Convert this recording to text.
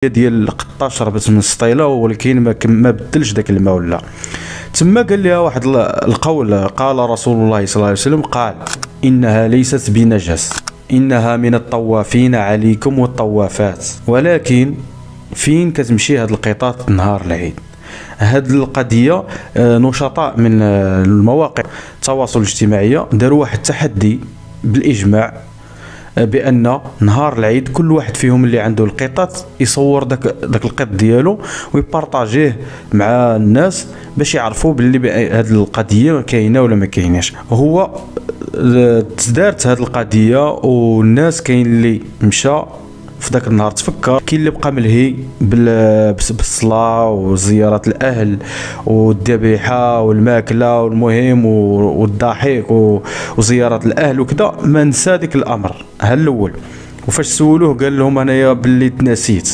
ديال القطه شربت من السطيله، ولكن ما بدلش داك الماء ولا تما. قال لها واحد القول، قال رسول الله صلى الله عليه وسلم، قال: انها ليست بنجس، انها من الطوافين عليكم والطوافات. ولكن فين كتمشي هاد القطط نهار العيد؟ هاد القضيه نشطاء من المواقع التواصل الاجتماعي داروا واحد التحدي بالاجماع بان نهار العيد كل واحد فيهم اللي عنده القطط يصور داك القط ديالو ويبارطاجيه مع الناس باش يعرفوا باللي هاد القضيه كاينه ولا ما كايناش. هو تدارت هاد القضيه والناس كاين اللي مشى في ذاك النهار تفكر، كاين اللي بقى ملهي بالصلاه وزياره الاهل والذبيحه والماكله والمهم والضحك وزياره الاهل وكذا، ما نسى ديك الامر. ها الاول، وفاش سولوه قال لهم انايا باللي تناسيت.